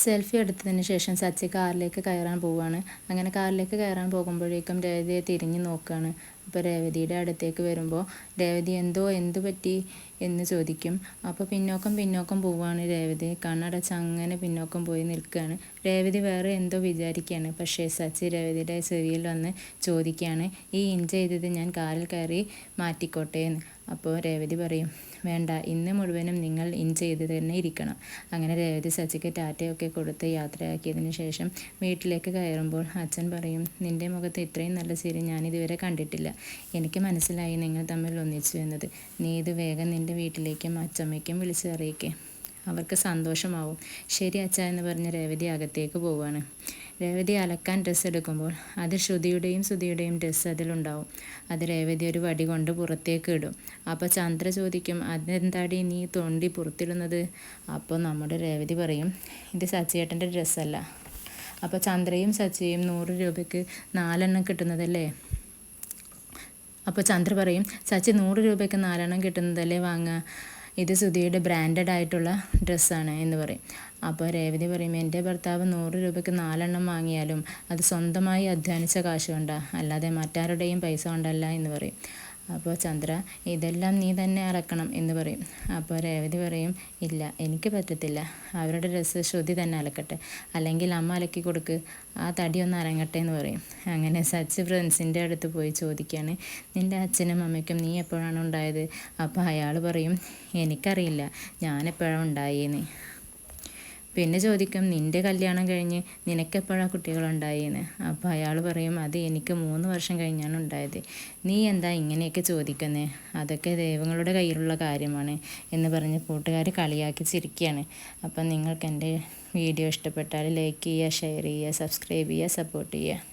Selfie എടുത്തതിന് ശേഷം സച്ചി കാറിലേക്ക് കയറാൻ പോവുകയാണ്. അങ്ങനെ കാറിലേക്ക് കയറാൻ പോകുമ്പോഴേക്കും രേവതിയെ തിരിഞ്ഞു നോക്കുകയാണ്. അപ്പോൾ രേവതിയുടെ അടുത്തേക്ക് വരുമ്പോൾ രേവതി എന്ത് പറ്റി എന്ന് ചോദിക്കും. അപ്പോൾ പിന്നോക്കം പോവുകയാണ് രേവതി. കണ്ണടച്ച് അങ്ങനെ പിന്നോക്കം പോയി നിൽക്കുകയാണ്. രേവതി വേറെ എന്തോ വിചാരിക്കുകയാണ്. പക്ഷേ സച്ചി രേവതിയുടെ ചെവിയിൽ വന്ന് ചോദിക്കുകയാണ്, ഈ ഇഞ്ച് ചെയ്തത് ഞാൻ കാറിൽ കയറി മാറ്റിക്കോട്ടെ എന്ന്. അപ്പോൾ രേവതി പറയും, വേണ്ട, ഇന്ന് മുഴുവനും നിങ്ങൾ ഇൻ ചെയ്ത് തന്നെ ഇരിക്കണം. അങ്ങനെ രേവതി സച്ചിക്ക് ടാറ്റയൊക്കെ കൊടുത്ത് യാത്രയാക്കിയതിന് ശേഷം വീട്ടിലേക്ക് കയറുമ്പോൾ അച്ഛൻ പറയും, നിൻ്റെ മുഖത്ത് ഇത്രയും നല്ല ചിരി ഞാനിതുവരെ കണ്ടിട്ടില്ല. എനിക്ക് മനസ്സിലായി നിങ്ങൾ തമ്മിൽ ഒന്നിച്ചു എന്നത്. നീ ഇത് വേഗം നിൻ്റെ വീട്ടിലേക്കും അച്ചമ്മയ്ക്കും വിളിച്ചറിയിക്കേ, അവർക്ക് സന്തോഷമാവും. ശരി അച്ഛാ എന്ന് പറഞ്ഞ് രേവതി അകത്തേക്ക് പോവുകയാണ്. രേവതി അലക്കാൻ ഡ്രസ്സ് എടുക്കുമ്പോൾ അത് ശ്രുതിയുടെയും ഡ്രസ്സ് അതിലുണ്ടാവും. അത് രേവതി ഒരു വടി കൊണ്ട് പുറത്തേക്ക് ഇടും. അപ്പോൾ ചന്ദ്ര ചോദിക്കും, അതെന്താടി നീ തോണ്ടി പുറത്തിടുന്നത്? അപ്പോൾ നമ്മുടെ രേവതി പറയും, ഇത് സച്ചിയേട്ടൻ്റെ ഡ്രസ്സല്ല. അപ്പോൾ ചന്ദ്രയും സച്ചിയും 100 രൂപയ്ക്ക് 4 എണ്ണം കിട്ടുന്നതല്ലേ? അപ്പോൾ ചന്ദ്ര പറയും, സച്ചി 100 രൂപയ്ക്ക് 4 എണ്ണം കിട്ടുന്നതല്ലേ വാങ്ങുക, ഇത് സുധിയുടെ ബ്രാൻഡഡ് ആയിട്ടുള്ള ഡ്രസ്സാണ് എന്ന് പറയും. അപ്പോൾ രേവതി പറയും, എൻ്റെ ഭർത്താവ് 100 രൂപയ്ക്ക് 4 എണ്ണം വാങ്ങിയാലും അത് സ്വന്തമായി അധ്വാനിച്ച കാശ് കൊണ്ടാ, അല്ലാതെ മറ്റാരുടെയും പൈസ കൊണ്ടല്ല എന്ന് പറയും. അപ്പോൾ ചന്ദ്ര, ഇതെല്ലാം നീ തന്നെ അലക്കണം എന്ന് പറയും. അപ്പോൾ രേവതി പറയും, ഇല്ല, എനിക്ക് പറ്റത്തില്ല, അവരുടെ ഡ്രസ്സ് ശ്രുതി തന്നെ അലക്കട്ടെ, അല്ലെങ്കിൽ അമ്മ അലക്കി കൊടുക്ക്, ആ തടിയൊന്ന് അരങ്ങട്ടെ എന്ന് പറയും. അങ്ങനെ സച്ചി ഫ്രണ്ട്സിൻ്റെ അടുത്ത് പോയി ചോദിക്കുകയാണ്, നിൻ്റെ അച്ഛനും അമ്മയ്ക്കും നീ എപ്പോഴാണ് ഉണ്ടായത്? അപ്പോൾ അയാൾ പറയും, എനിക്കറിയില്ല, ഞാനെപ്പോഴാണ് ഉണ്ടായേന്ന്. പിന്നെ ചോദിക്കും, നിൻ്റെ കല്യാണം കഴിഞ്ഞ് നിനക്കെപ്പോഴാണ് കുട്ടികളുണ്ടായെന്ന്? അപ്പോൾ അയാൾ പറയും, അത് എനിക്ക് 3 വർഷം കഴിഞ്ഞാണ് ഉണ്ടായത്. നീ എന്താ ഇങ്ങനെയൊക്കെ ചോദിക്കുന്നേ? അതൊക്കെ ദൈവങ്ങളുടെ കയ്യിലുള്ള കാര്യമാണ് എന്ന് പറഞ്ഞ് കൂട്ടുകാർ കളിയാക്കി ചിരിക്കുകയാണ്. അപ്പം നിങ്ങൾക്ക് എൻ്റെ വീഡിയോ ഇഷ്ടപ്പെട്ടാൽ ലൈക്ക് ചെയ്യുക, ഷെയർ ചെയ്യുക, സബ്സ്ക്രൈബ് ചെയ്യുക, സപ്പോർട്ട് ചെയ്യുക.